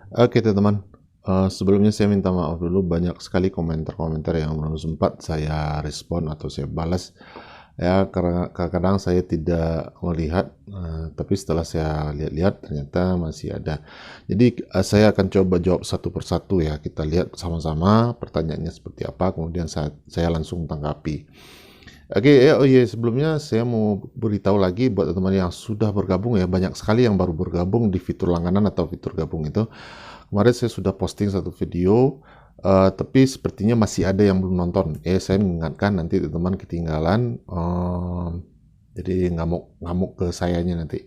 Oke teman-teman, sebelumnya saya minta maaf dulu, banyak sekali komentar-komentar yang belum sempat saya respon atau saya balas. Ya, karena kadang-kadang saya tidak melihat, tapi setelah saya lihat-lihat ternyata masih ada. Jadi saya akan coba jawab satu persatu ya, kita lihat sama-sama pertanyaannya seperti apa, kemudian saya langsung tanggapi. Oke, ya, oh iya, sebelumnya saya mau beritahu lagi buat teman-teman yang sudah bergabung ya, banyak sekali yang baru bergabung di fitur langganan atau fitur gabung itu. Kemarin saya sudah posting satu video, tapi sepertinya masih ada yang belum nonton. Saya mengingatkan nanti teman-teman ketinggalan, jadi ngamuk-ngamuk ke sayanya nanti.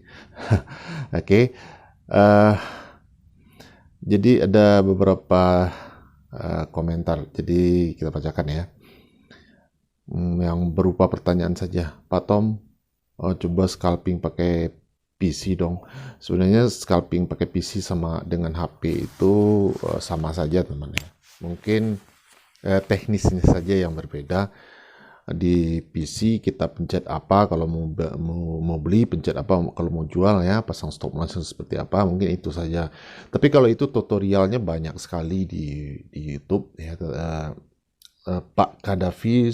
Oke, eh, jadi ada beberapa komentar, jadi kita bacakan ya. Yang berupa pertanyaan saja. Pak Tom, coba scalping pakai PC dong. Sebenarnya scalping pakai PC sama dengan HP itu sama saja teman ya. Mungkin teknisnya saja yang berbeda. Di PC kita pencet apa kalau mau beli, pencet apa kalau mau jual ya, pasang stop loss seperti apa, mungkin itu saja. Tapi kalau itu tutorialnya banyak sekali di YouTube ya. Pak Kadafi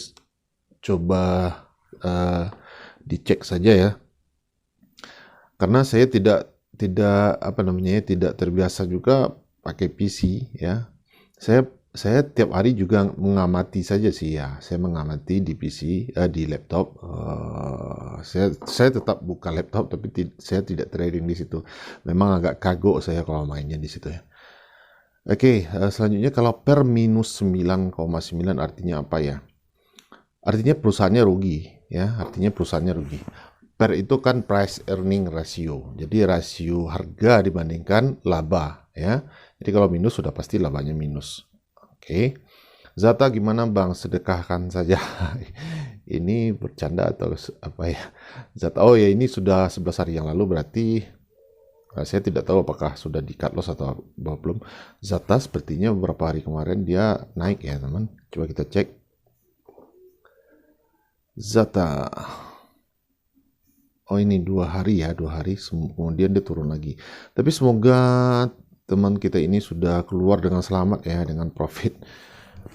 coba dicek saja ya. Karena saya tidak terbiasa juga pakai PC ya. Saya tiap hari juga mengamati saja sih ya. Saya mengamati di PC, di laptop. Saya tetap buka laptop, tapi saya tidak trading di situ. Memang agak kagok saya kalau mainnya di situ ya. Oke, selanjutnya kalau per minus 9,9 artinya apa ya? Artinya perusahaannya rugi ya. Artinya perusahaannya rugi. Per itu kan price earning ratio. Jadi rasio harga dibandingkan laba ya. Jadi kalau minus sudah pasti labanya minus. Oke. Zata gimana Bang? Sedekahkan saja. Ini bercanda atau apa ya? Zata, oh ya ini sudah 11 hari yang lalu, berarti saya tidak tahu apakah sudah di cut loss atau belum. Zata sepertinya beberapa hari kemarin dia naik ya teman. Coba kita cek. Zata. Oh ini 2 hari ya, 2 hari kemudian dia turun lagi. Tapi semoga teman kita ini sudah keluar dengan selamat ya, dengan profit.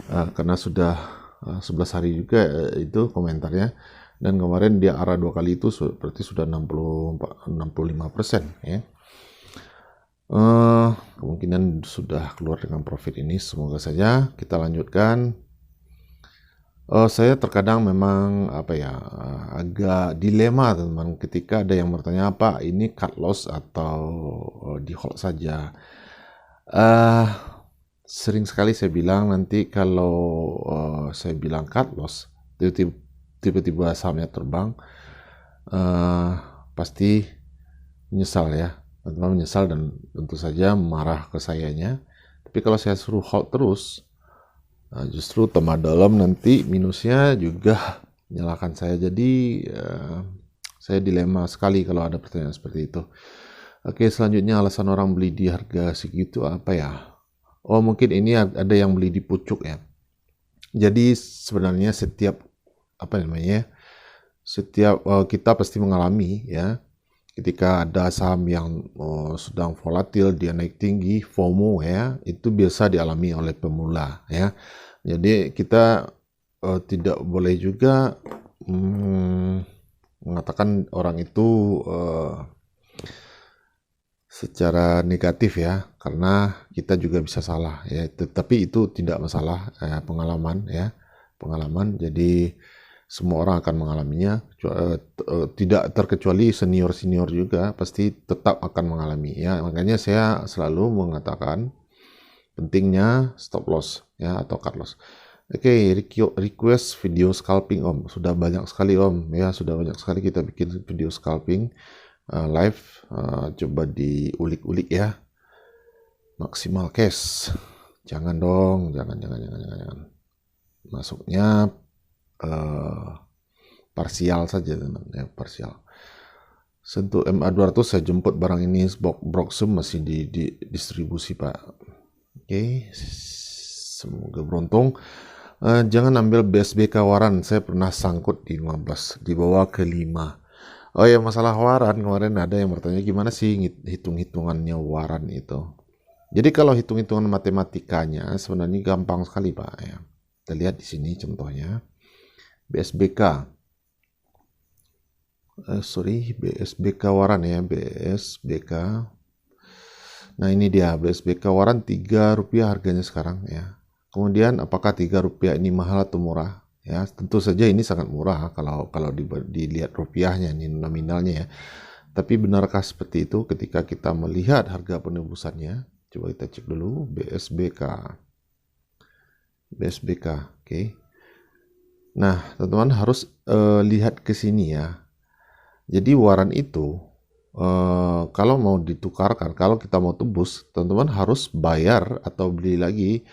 Karena sudah 11 hari juga itu komentarnya. Dan kemarin dia arah 2 kali itu berarti sudah 65% ya. Kemungkinan sudah keluar dengan profit ini, semoga saja. Kita lanjutkan. Saya terkadang memang agak dilema teman ketika ada yang bertanya apa ini cut loss atau di hold saja. Sering sekali saya bilang nanti kalau saya bilang cut loss tiba-tiba sahamnya terbang, pasti menyesal ya, teman-teman menyesal dan tentu saja marah ke sayanya. Tapi kalau saya suruh hold terus, justru tambah dalam nanti minusnya juga menyalahkan saya. Jadi saya dilema sekali kalau ada pertanyaan seperti itu. Oke, selanjutnya alasan orang beli di harga segitu apa ya? Oh mungkin ini ada yang beli di pucuk ya. Jadi sebenarnya setiap kita pasti mengalami ya, ketika ada saham yang sedang volatil, dia naik tinggi, FOMO ya, itu biasa dialami oleh pemula ya. Jadi kita tidak boleh juga mengatakan orang itu secara negatif ya, karena kita juga bisa salah ya. Tetapi itu tidak masalah, pengalaman ya, pengalaman. Jadi semua orang akan mengalaminya, tidak terkecuali senior juga pasti tetap akan mengalami ya. Makanya saya selalu mengatakan pentingnya stop loss ya atau cut loss. Oke, request video scalping Om. Sudah banyak sekali Om ya, sudah banyak sekali kita bikin video scalping live. Coba diulik-ulik ya. Maksimal cash. Jangan dong, jangan. Masuknya parsial saja teman ya, parsial. Sentuh MA200 saya jemput barang ini, Broxum masih di distribusi Pak. Oke, semoga beruntung. Jangan ambil BSBK waran, saya pernah sangkut di 15, dibawa ke 5. Oh ya, masalah waran kemarin ada yang bertanya gimana sih hitung-hitungannya waran itu. Jadi kalau hitung-hitungan matematikanya sebenarnya gampang sekali Pak ya. Kita lihat di sini contohnya BSBK. BSBK Waran ya, BSBK. Nah ini dia BSBK Waran Rp3 harganya sekarang ya. Kemudian apakah Rp3 ini mahal atau murah? Ya, tentu saja ini sangat murah kalau dilihat rupiahnya ini nominalnya ya. Tapi benarkah seperti itu ketika kita melihat harga penembusannya? Coba kita cek dulu BSBK. BSBK, oke. Nah, teman-teman harus lihat ke sini ya. Jadi waran itu kalau mau ditukarkan, kalau kita mau tebus, teman-teman harus bayar atau beli lagi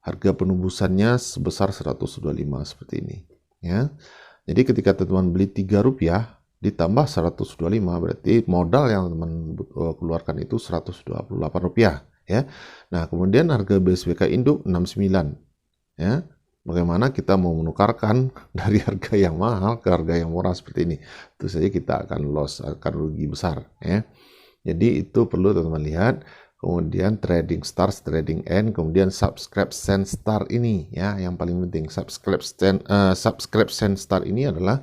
harga penembusannya sebesar 125 seperti ini ya. Jadi ketika teman-teman beli Rp3 ditambah 125 berarti modal yang teman keluarkan itu Rp128 ya. Nah, kemudian harga BSBK induk 69 ya. Bagaimana kita mau menukarkan dari harga yang mahal ke harga yang murah seperti ini? Tentu saja kita akan loss, akan rugi besar ya. Jadi itu perlu teman-teman lihat. Kemudian trading stars, trading end, kemudian subscribe send star ini ya yang paling penting. Subscribe send star ini adalah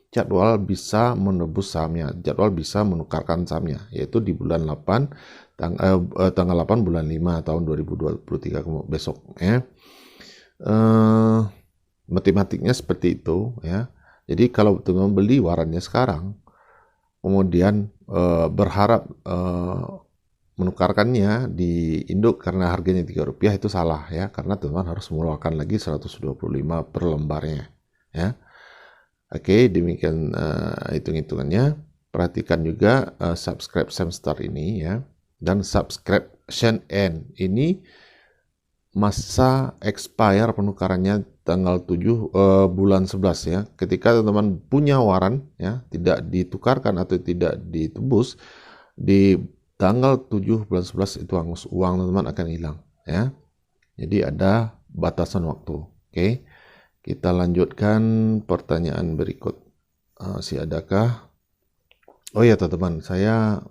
jadwal bisa menebus sahamnya, jadwal bisa menukarkan sahamnya, yaitu di bulan 8 tanggal 8 bulan 5 tahun 2023 besok ya. Matematiknya seperti itu ya. Jadi kalau teman-teman beli warannya sekarang, kemudian berharap menukarkannya di induk karena harganya Rp3 itu salah ya, karena teman-teman harus mengeluarkan lagi 125 per lembarnya ya. Oke, demikian hitung-hitungannya. Perhatikan juga subscribe Samstar ini ya, dan subscription end ini masa expire penukarannya tanggal 7 bulan 11 ya. Ketika teman-teman punya waran ya, tidak ditukarkan atau tidak ditebus di tanggal 7 bulan 11 itu uang teman-teman akan hilang ya. Jadi ada batasan waktu. Oke. Kita lanjutkan pertanyaan berikut. Masih adakah? Oh ya teman-teman, saya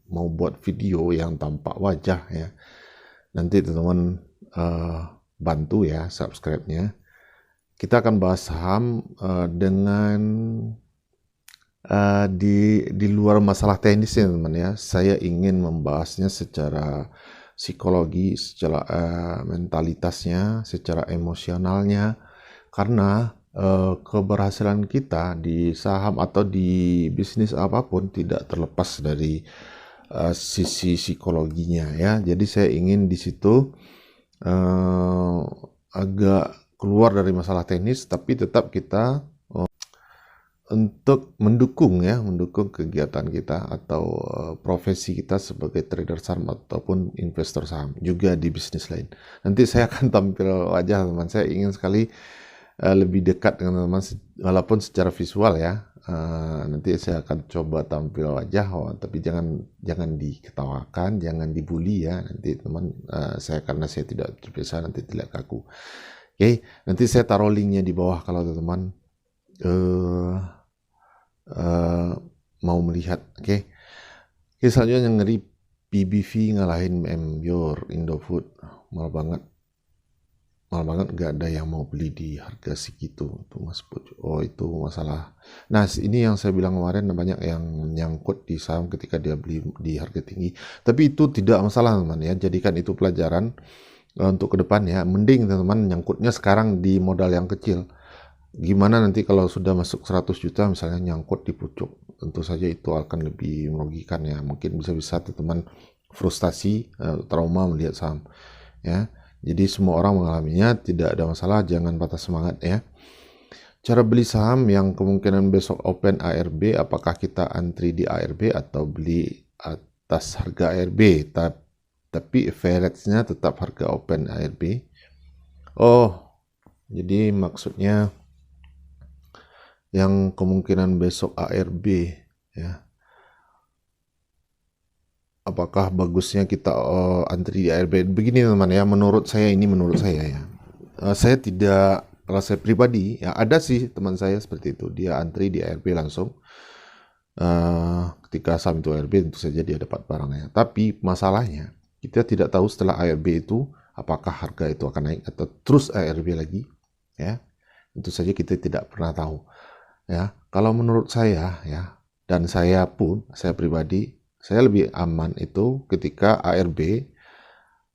mau buat video yang tampak wajah ya. Nanti teman-teman bantu ya subscribe-nya. Kita akan bahas saham dengan di luar masalah teknisnya teman-teman ya. Saya ingin membahasnya secara psikologi, secara mentalitasnya, secara emosionalnya, karena keberhasilan kita di saham atau di bisnis apapun tidak terlepas dari sisi psikologinya ya. Jadi saya ingin di situ agak keluar dari masalah teknis, tapi tetap kita untuk mendukung kegiatan kita atau profesi kita sebagai trader saham ataupun investor saham juga di bisnis lain. Nanti saya akan tampil wajah teman. Saya ingin sekali lebih dekat dengan teman walaupun secara visual ya. Nanti saya akan coba tampil wajah, tapi jangan diketawakan, jangan dibully ya. Nanti teman karena saya tidak terbiasa nanti tidak kaku. Oke, nanti saya taruh linknya di bawah kalau teman mau melihat. Oke. Selanjutnya yang ngeri PBV ngalahin Myor Indofood. Mahal banget gak ada yang mau beli di harga segitu tuh Mas Pucu. Oh itu masalah. Nah ini yang saya bilang kemarin, banyak yang nyangkut di saham ketika dia beli di harga tinggi, tapi itu tidak masalah teman ya. Jadikan itu pelajaran untuk ke depan ya. Mending teman-teman nyangkutnya sekarang di modal yang kecil. Gimana nanti kalau sudah masuk 100 juta misalnya nyangkut di pucuk, tentu saja itu akan lebih merugikan ya. Mungkin bisa teman frustasi, trauma melihat saham ya. Jadi semua orang mengalaminya, tidak ada masalah, jangan patah semangat ya. Cara beli saham yang kemungkinan besok open ARB, apakah kita antri di ARB atau beli atas harga ARB, tapi average-nya tetap harga open ARB. Oh, jadi maksudnya yang kemungkinan besok ARB ya, apakah bagusnya kita antri di ARB? Begini teman ya, menurut saya ya, saya tidak, kalau saya pribadi ya, ada sih teman saya seperti itu, dia antri di ARB langsung Ketika saham itu ARB tentu saja dia dapat barangnya. Tapi masalahnya kita tidak tahu setelah ARB itu apakah harga itu akan naik atau terus ARB lagi, ya. Tentu saja kita tidak pernah tahu, ya. Kalau menurut saya, ya, dan saya pribadi, saya lebih aman itu ketika ARB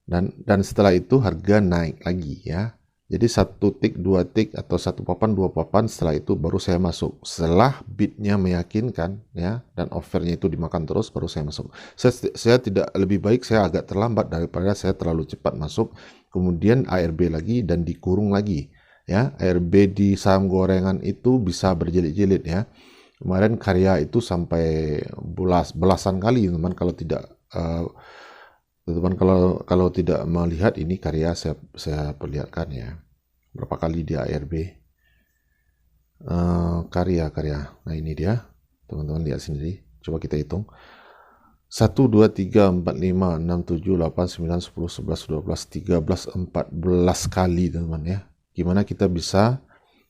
dan setelah itu harga naik lagi, ya. Jadi 1 tick, 2 tick, atau 1 papan, 2 papan, setelah itu baru saya masuk. Setelah bidnya meyakinkan, ya, dan offernya itu dimakan terus, baru saya masuk. Saya tidak, lebih baik saya agak terlambat daripada saya terlalu cepat masuk, kemudian ARB lagi dan dikurung lagi. Ya, ARB di saham gorengan itu bisa berjilid-jilid, ya. Kemarin Karya itu sampai belasan kali, teman, kalau tidak teman, kalau tidak melihat ini Karya, saya perlihatkan, ya, berapa kali dia ARB. Karya. Nah, ini dia, teman-teman lihat sendiri. Coba kita hitung. 1, 2, 3, 4, 5, 6, 7, 8, 9, 10, 11, 12, 13, 14 kali, teman-teman, ya. Gimana kita bisa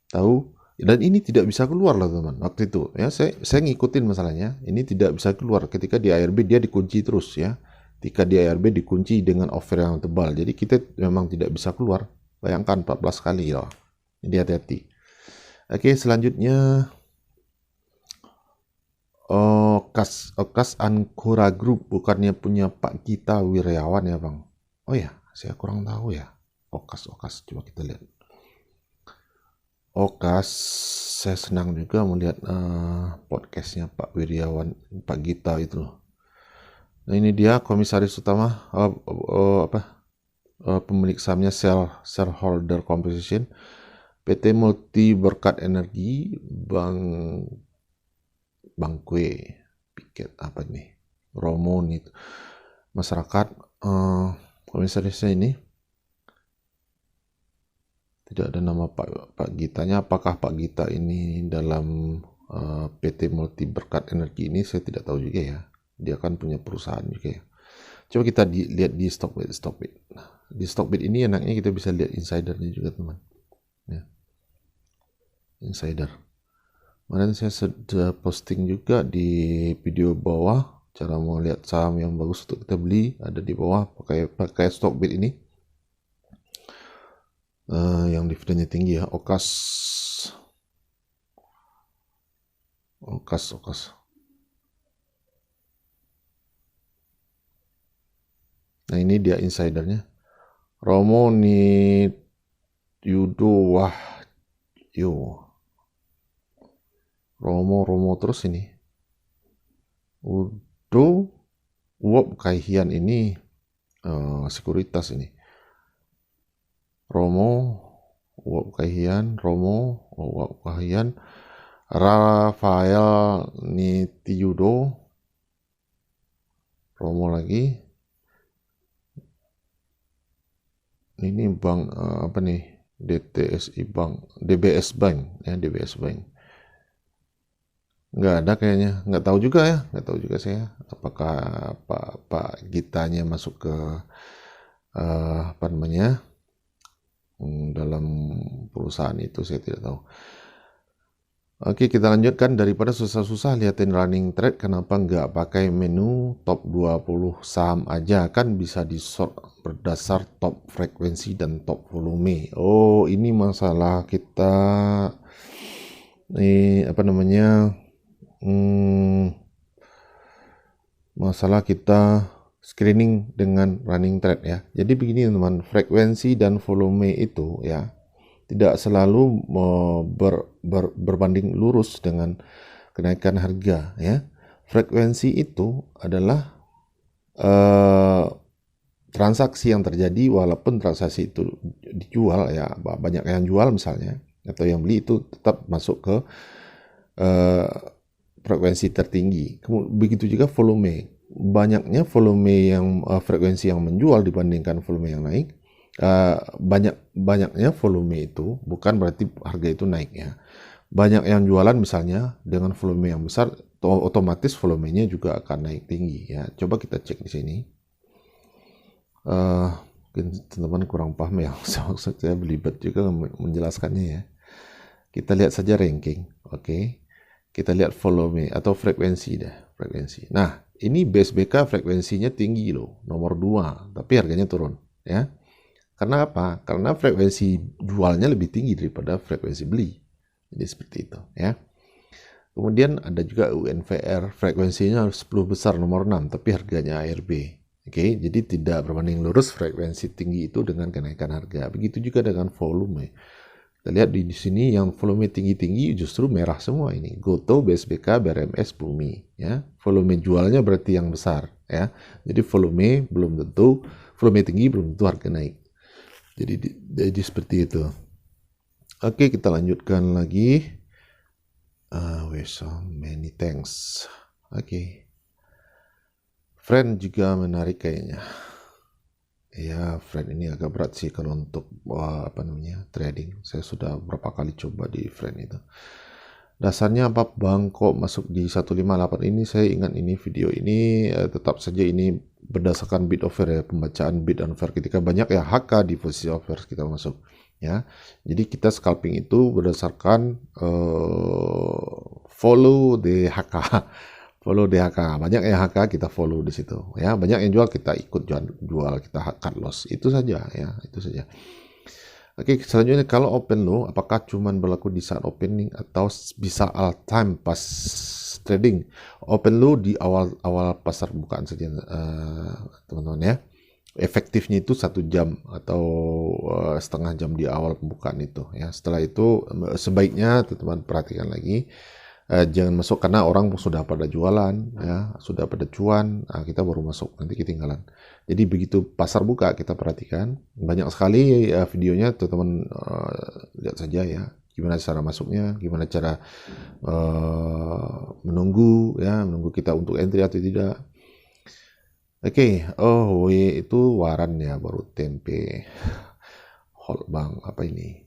tahu? Dan ini tidak bisa keluar lah, teman. Waktu itu, ya, saya ngikutin masalahnya. Ini tidak bisa keluar. Ketika di ARB dia dikunci terus, ya. Ketika di ARB dikunci dengan offer yang tebal. Jadi kita memang tidak bisa keluar. Bayangkan 14 kali, ya. Jadi hati-hati. Oke, selanjutnya Okas Ankura Group, bukannya punya Pak Gita Wirjawan, ya, Bang? Oh ya, saya kurang tahu, ya. Okas, coba kita lihat. Okas, saya senang juga melihat podcastnya Pak Wirjawan, Pak Gita itu. Nah, ini dia komisaris utama, pemilik sahamnya shareholder composition, PT Multi Berkat Energi, Bangkwe, Piket, apa nih, Romo nih, masyarakat. Komisarisnya ini tidak ada nama Pak Gitanya. Apakah Pak Gita ini dalam PT Multi Berkat Energi ini, saya tidak tahu juga, ya. Dia kan punya perusahaan juga, ya. Coba kita lihat di Stockbit. Di Stockbit ini enaknya kita bisa lihat insidernya juga, teman, ya. Insider. Kemarin saya sudah posting juga di video bawah cara mau lihat saham yang bagus untuk kita beli, ada di bawah, pakai Stockbit ini. Yang dividennya tinggi, ya. Okas. Nah, ini dia insidernya. Romo ni Yudo Wahyo. Romo terus ini. Udo Uop Kaihian ini sekuritas ini. Romo Uop Kaihian, Rafael Nitiyudo, Romo lagi. Ini bank apa nih? DTSI Bank, DBS Bank, ya, DBS Bank. Nggak ada kayaknya, nggak tahu juga saya apakah Pak Gitanya masuk ke apa namanya, dalam perusahaan itu, saya tidak tahu. Oke, kita lanjutkan. Daripada susah-susah liatin running trade, kenapa nggak pakai menu top 20 saham aja? Kan bisa di sort berdasar top frekuensi dan top volume. Oh, ini masalah kita apa namanya, masalah kita screening dengan running trade, ya. Jadi begini, teman, frekuensi dan volume itu, ya, tidak selalu berbanding lurus dengan kenaikan harga, ya. Frekuensi itu adalah transaksi yang terjadi, walaupun transaksi itu dijual, ya, banyak yang jual misalnya, atau yang beli, itu tetap masuk ke frekuensi tertinggi. Begitu juga volume. Banyaknya volume yang frekuensi yang menjual dibandingkan volume yang naik, banyaknya volume itu bukan berarti harga itu naik, ya. Banyak yang jualan misalnya dengan volume yang besar, otomatis volumenya juga akan naik tinggi, ya. Coba kita cek di sini. Mungkin teman-teman kurang paham, ya. Saya belibet juga menjelaskannya, ya. Kita lihat saja ranking. Oke. Kita lihat volume atau frekuensi dah, frekuensi. Nah, ini BSBK frekuensinya tinggi loh, nomor 2, tapi harganya turun, ya. Karena apa? Karena frekuensi jualnya lebih tinggi daripada frekuensi beli. Jadi seperti itu, ya. Kemudian ada juga UNVR, frekuensinya 10 besar nomor 6, tapi harganya ARB. Oke, jadi tidak berbanding lurus frekuensi tinggi itu dengan kenaikan harga. Begitu juga dengan volume. Kita lihat di sini yang volume tinggi-tinggi justru merah semua ini. Gotoh, BSBK, BRMS, Bumi. Ya, volume jualnya berarti yang besar. Ya, jadi volume belum tentu, volume tinggi belum tentu harga naik. Jadi seperti itu. Oke, kita lanjutkan lagi. So many thanks. Oke. Friend juga menarik kayaknya. Ya, Friend ini agak berat sih kalau untuk trading. Saya sudah berapa kali coba di Friend itu. Dasarnya apa bang kok masuk di 158 ini? Saya ingat ini video ini tetap saja ini berdasarkan bid offer ya, pembacaan bid and offer ketika banyak ya HK di posisi offer kita masuk ya. Jadi kita scalping itu berdasarkan follow the HK. Follow DHK, banyak yang HK kita follow di situ ya, banyak yang jual kita ikut jual, kita cut loss, itu saja ya, itu saja. Oke, selanjutnya kalau open low apakah cuman berlaku di saat opening atau bisa all time pas trading? Open low di awal pasar bukaan saja teman-teman ya, efektifnya itu 1 jam atau setengah jam di awal pembukaan itu ya. Setelah itu sebaiknya teman-teman perhatikan lagi. Jangan masuk karena orang sudah pada jualan ya, sudah pada cuan, kita baru masuk nanti ketinggalan. Jadi begitu pasar buka kita perhatikan, banyak sekali videonya teman-teman lihat saja ya, gimana cara masuknya, gimana cara menunggu kita untuk entry atau tidak. Oke, W itu waran ya, baru tempe. Hold bang, apa ini?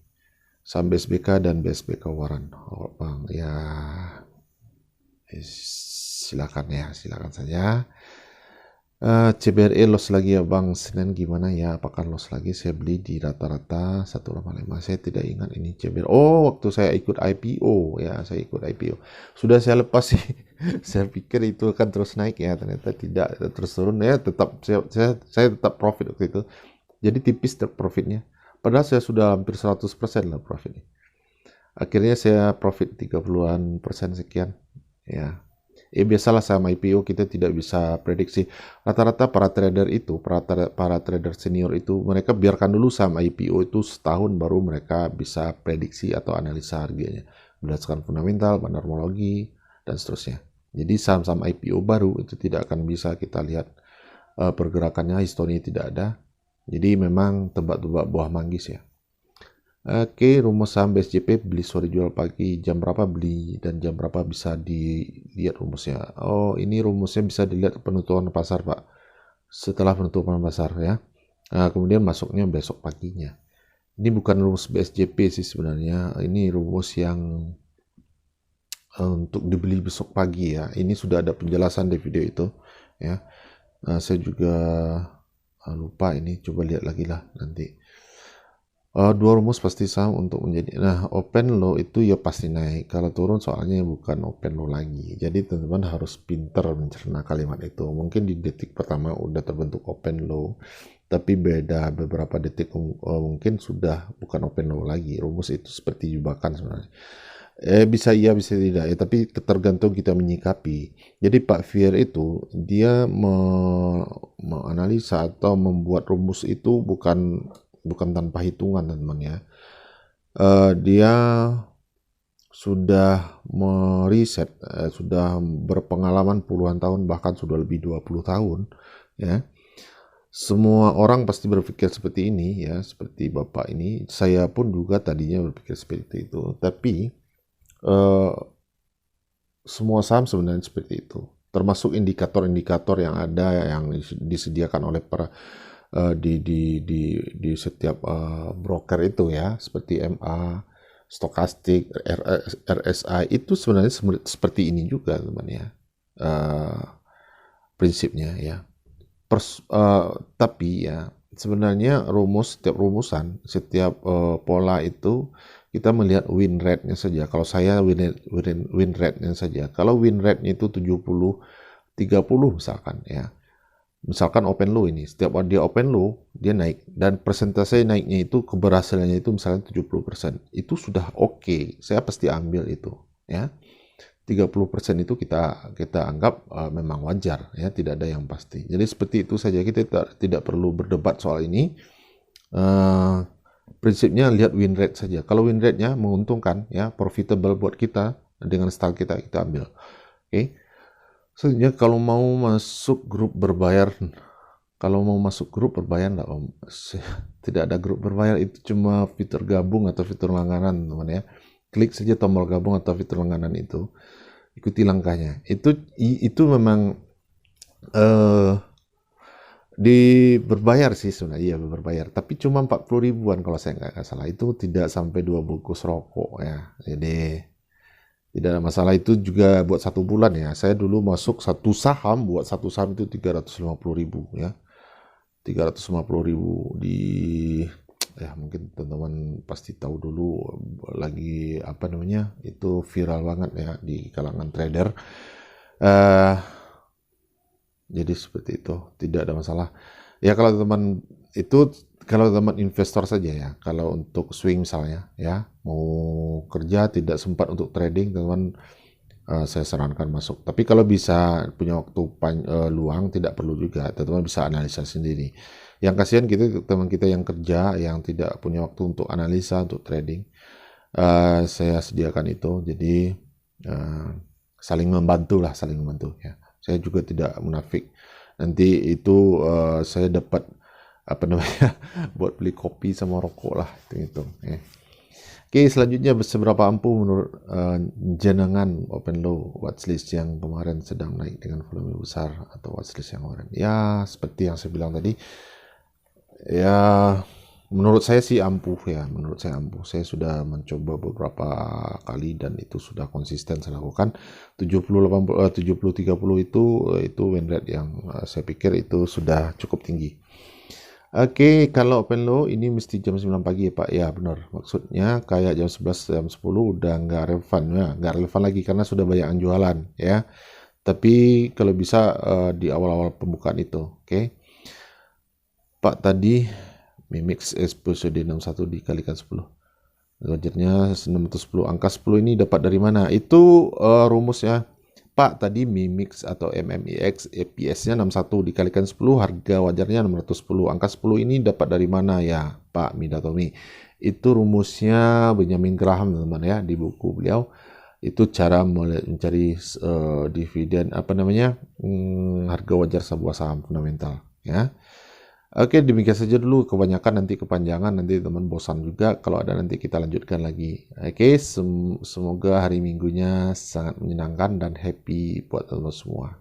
Saham BSBK dan BSBK waran. Oh, bang, ya silakan saja. CBRE loss lagi ya bang, Senin gimana ya? Apakah loss lagi? Saya beli di rata-rata 185. Saya tidak ingat ini CBRE. Oh, waktu saya ikut IPO ya, saya ikut IPO. Sudah saya lepas sih. Saya pikir itu akan terus naik ya, ternyata tidak, terus turun ya. Tetap saya tetap profit waktu itu. Jadi tipis profitnya. Padahal saya sudah hampir 100% lah profitnya. Akhirnya saya profit 30-an persen sekian. Ya. Biasalah sama IPO kita tidak bisa prediksi. Rata-rata para trader itu, para trader senior itu, mereka biarkan dulu saham IPO itu setahun baru mereka bisa prediksi atau analisa harganya. Berdasarkan fundamental, normologi, dan seterusnya. Jadi saham-saham IPO baru itu tidak akan bisa kita lihat pergerakannya, historinya tidak ada. Jadi memang tebak-tebak buah manggis ya. Oke, rumus saham BSJP beli sore jual pagi, jam berapa beli dan jam berapa bisa dilihat rumusnya. Oh, ini rumusnya bisa dilihat penutupan pasar Pak. Setelah penutupan pasar ya. Nah, kemudian masuknya besok paginya. Ini bukan rumus BSJP sih sebenarnya. Ini rumus yang untuk dibeli besok pagi ya. Ini sudah ada penjelasan di video itu ya. Saya juga lupa ini, coba lihat lagi lah nanti. Dua rumus pasti saham untuk menjadi, open low itu ya pasti naik, kalau turun soalnya bukan open low lagi. Jadi teman-teman harus pinter mencerna kalimat itu. Mungkin di detik pertama udah terbentuk open low, tapi beda beberapa detik mungkin sudah bukan open low lagi. Rumus itu seperti jebakan sebenarnya. Bisa iya bisa tidak ya, tapi tergantung kita menyikapi. Jadi Pak Fier itu dia menganalisa atau membuat rumus itu bukan tanpa hitungan teman-teman ya. Dia sudah meriset, sudah berpengalaman puluhan tahun, bahkan sudah lebih 20 tahun ya. Semua orang pasti berpikir seperti ini ya, seperti Bapak ini. Saya pun juga tadinya berpikir seperti itu, tapi semua saham sebenarnya seperti itu, termasuk indikator-indikator yang ada yang disediakan oleh para di setiap broker itu ya, seperti MA, stokastik, RSI itu sebenarnya seperti ini juga teman ya, prinsipnya ya. Tapi ya sebenarnya setiap rumusan, setiap pola itu kita melihat win rate-nya saja. Kalau saya win rate-nya saja. Kalau win rate-nya itu 70-30 misalkan ya. Misalkan open low ini, setiap dia open low, dia naik. Dan persentase naiknya itu, keberhasilannya itu misalnya 70%. Itu sudah oke. Saya pasti ambil itu. Ya. 30% itu kita anggap memang wajar. Ya, tidak ada yang pasti. Jadi seperti itu saja. Kita tidak perlu berdebat soal ini. Prinsipnya lihat win rate saja. Kalau win rate-nya menguntungkan, ya profitable buat kita, dengan style kita ambil. Oke. Sebenarnya kalau mau masuk grup berbayar enggak Om. Tidak ada grup berbayar, itu cuma fitur gabung atau fitur langganan teman ya. Klik saja tombol gabung atau fitur langganan itu. Ikuti langkahnya. Itu memang berbayar sih sebenarnya, iya berbayar. Tapi cuma 40 ribuan kalau saya nggak salah. Itu tidak sampai 2 bungkus rokok ya. Jadi tidak ada masalah, itu juga buat 1 bulan ya. Saya dulu masuk satu saham itu 350 ribu ya. 350 ribu ya mungkin teman-teman pasti tahu dulu lagi itu viral banget ya di kalangan trader. Jadi seperti itu, tidak ada masalah. Ya kalau teman investor saja ya. Kalau untuk swing misalnya ya, mau kerja tidak sempat untuk trading, teman saya sarankan masuk. Tapi kalau bisa punya waktu luang, tidak perlu juga. Teman-teman bisa analisa sendiri. Yang kasihan teman kita yang kerja, yang tidak punya waktu untuk analisa, untuk trading. Saya sediakan itu. Jadi saling membantu ya. Saya juga tidak munafik. Nanti itu saya dapat buat beli kopi sama rokok lah, itu. Oke, selanjutnya seberapa ampuh menurut jenengan open low watchlist yang kemarin sedang naik dengan volume besar, atau watchlist yang kemarin? Ya, seperti yang saya bilang tadi, ya menurut saya sih ampuh ya. Menurut saya ampuh. Saya sudah mencoba beberapa kali dan itu sudah konsisten saya lakukan. 70-30 itu win rate yang saya pikir itu sudah cukup tinggi. Oke, kalau open low ini mesti jam 9 pagi ya Pak. Ya benar. Maksudnya kayak jam 11, jam 10 udah nggak relevan ya. Nggak relevan lagi karena sudah banyak yang jualan ya. Tapi kalau bisa di awal-awal pembukaan itu. Oke. Pak tadi Mimix episode 61 dikalikan 10. Wajarnya 610. Angka 10 ini dapat dari mana? Itu rumusnya. Pak tadi Mimix atau MMIX EPS-nya 61 dikalikan 10, harga wajarnya 610. Angka 10 ini dapat dari mana ya Pak Midatomi? Itu rumusnya Benjamin Graham teman-teman ya, di buku beliau. Itu cara mencari dividen harga wajar sebuah saham fundamental ya. Oke, demikian saja dulu. Kebanyakan nanti kepanjangan, nanti teman bosan juga. Kalau ada nanti kita lanjutkan lagi. Oke, semoga hari Minggunya sangat menyenangkan dan happy buat teman semua.